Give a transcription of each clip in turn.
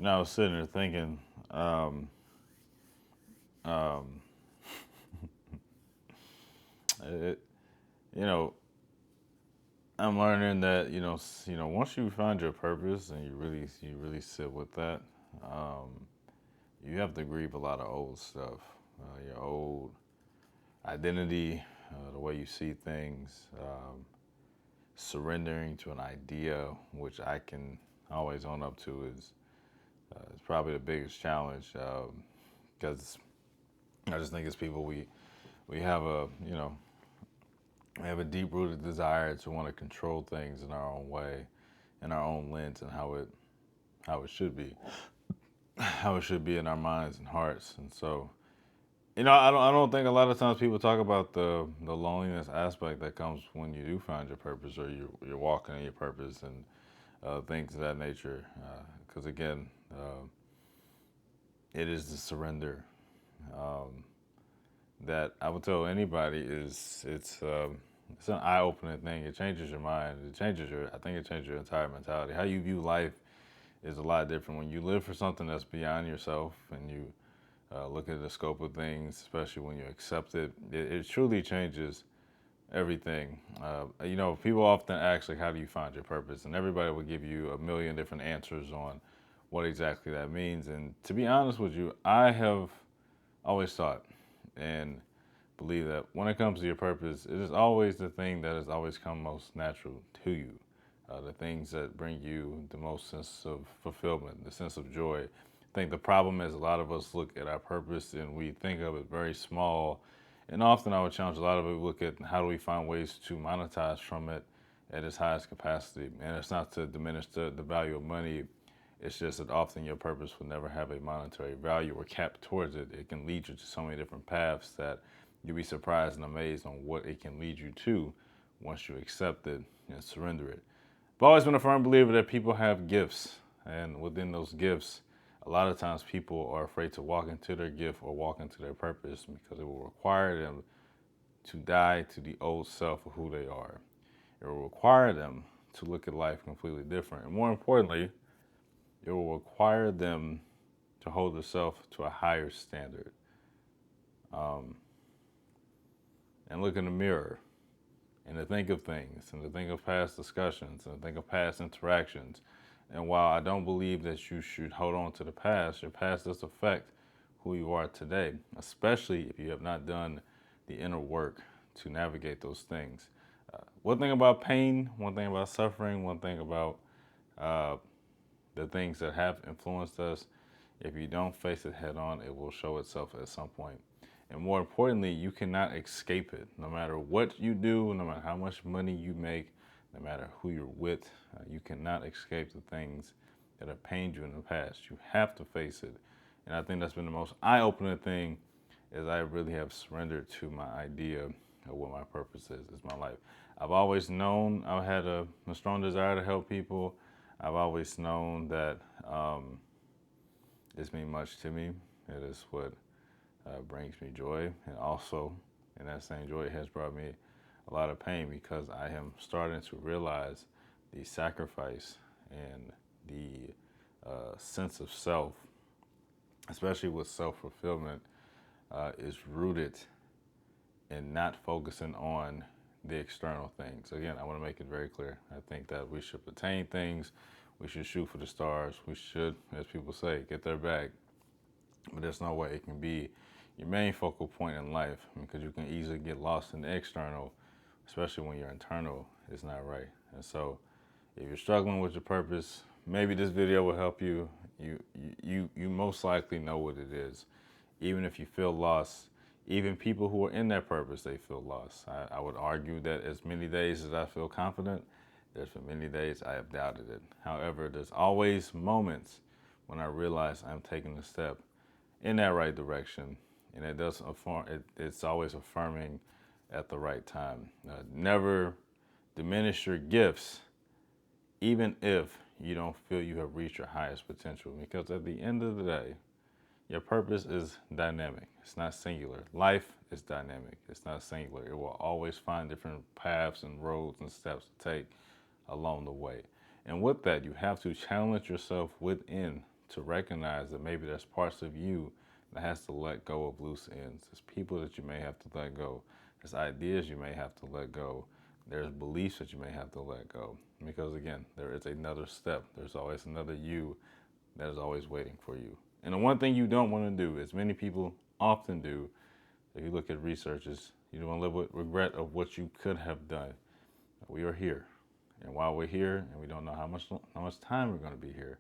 I was sitting there thinking, um, um, it, you know, I'm learning that once you find your purpose and you really sit with that, um, you have to grieve a lot of old stuff, your old identity, the way you see things, surrendering to an idea, which I can always own up to is probably the biggest challenge because I just think as people we have a deep rooted desire to want to control things in our own way, in our own lens, and how it should be, how it should be in our minds and hearts. And so, I don't think a lot of times people talk about the loneliness aspect that comes when you do find your purpose or you're walking in your purpose and things of that nature. Because again, it is the surrender um, that I would tell anybody is it's an eye opening thing. It changes your mind. I think it changes your entire mentality. How you view life is a lot different when you live for something that's beyond yourself and you look at the scope of things, especially when you accept it. It truly changes everything. People often ask, like, how do you find your purpose? And everybody will give you a million different answers on what exactly that means. And to be honest with you, I have always thought and believe that when it comes to your purpose, it is always the thing that has always come most natural to you. The things that bring you the most sense of fulfillment, the sense of joy. I think the problem is a lot of us look at our purpose and we think of it very small. And often I would challenge a lot of it, look at how do we find ways to monetize from it at its highest capacity. And it's not to diminish the value of money. It's just that often your purpose will never have a monetary value or cap towards it. It can lead you to so many different paths that you'll be surprised and amazed on what it can lead you to once you accept it and surrender it. I've always been a firm believer that people have gifts, and within those gifts, a lot of times people are afraid to walk into their gift or walk into their purpose because it will require them to die to the old self of who they are. It will require them to look at life completely different. And more importantly, it will require them to hold themselves to a higher standard um, and look in the mirror and to think of things and to think of past discussions and to think of past interactions. And while I don't believe that you should hold on to the past, your past does affect who you are today, especially if you have not done the inner work to navigate those things. One thing about pain, one thing about suffering, one thing about uh, the things that have influenced us, if you don't face it head on, it will show itself at some point. And more importantly, you cannot escape it. No matter what you do, no matter how much money you make, no matter who you're with, you cannot escape the things that have pained you in the past. You have to face it. And I think that's been the most eye-opening thing is I really have surrendered to my idea of what my purpose is my life. I've always known I've had a strong desire to help people. I've always known that this means much to me. It is what brings me joy, and also in that same joy, it has brought me a lot of pain because I am starting to realize the sacrifice and the sense of self, especially with self fulfillment, is rooted in not focusing on the external things. Again, I want to make it very clear. I think that we should attain things, we should shoot for the stars, we should, as people say, get their bag. But there's no way it can be your main focal point in life because you can easily get lost in the external, especially when your internal is not right. And so, if you're struggling with your purpose, maybe this video will help you. You most likely know what it is. Even if you feel lost, even people who are in that purpose, they feel lost. I would argue that as many days as I feel confident, there's been many days I have doubted it. However, there's always moments when I realize I'm taking a step in that right direction, and it does affirm. It's always affirming at the right time. Never diminish your gifts, even if you don't feel you have reached your highest potential, because at the end of the day, your purpose is dynamic. It's not singular. Life is dynamic. It's not singular. It will always find different paths and roads and steps to take along the way. And with that, you have to challenge yourself within to recognize that maybe there's parts of you that has to let go of loose ends. There's people that you may have to let go. There's ideas you may have to let go. There's beliefs that you may have to let go. Because again, there is another step. There's always another you that is always waiting for you. And the one thing you don't want to do, as many people often do, if you look at research, is you don't want to live with regret of what you could have done. We are here. And while we're here and we don't know how much time we're going to be here,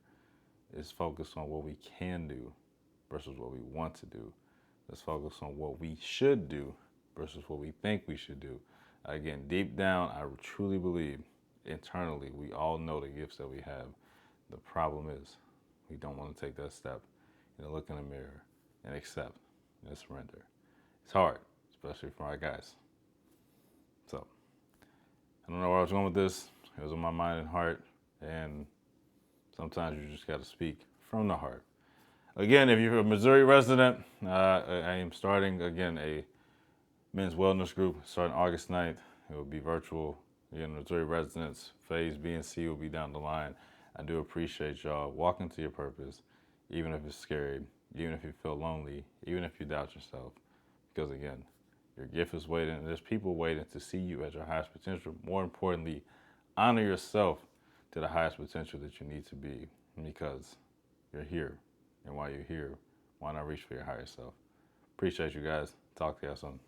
is focus on what we can do versus what we want to do. Let's focus on what we should do versus what we think we should do. Again, deep down, I truly believe internally we all know the gifts that we have. The problem is we don't want to take that step and look in the mirror and accept and surrender. It's hard, especially for our guys. So, I don't know where I was going with this. It was on my mind and heart, and sometimes you just got to speak from the heart. Again, if you're a Missouri resident, I am starting, again, a men's wellness group starting August 9th. It will be virtual. Again, Missouri residents, phase B and C will be down the line. I do appreciate y'all walking to your purpose, even if it's scary, even if you feel lonely, even if you doubt yourself. Because again, your gift is waiting, and there's people waiting to see you at your highest potential. More importantly, honor yourself to the highest potential that you need to be, because you're here. And while you're here, why not reach for your higher self? Appreciate you guys. Talk to y'all soon.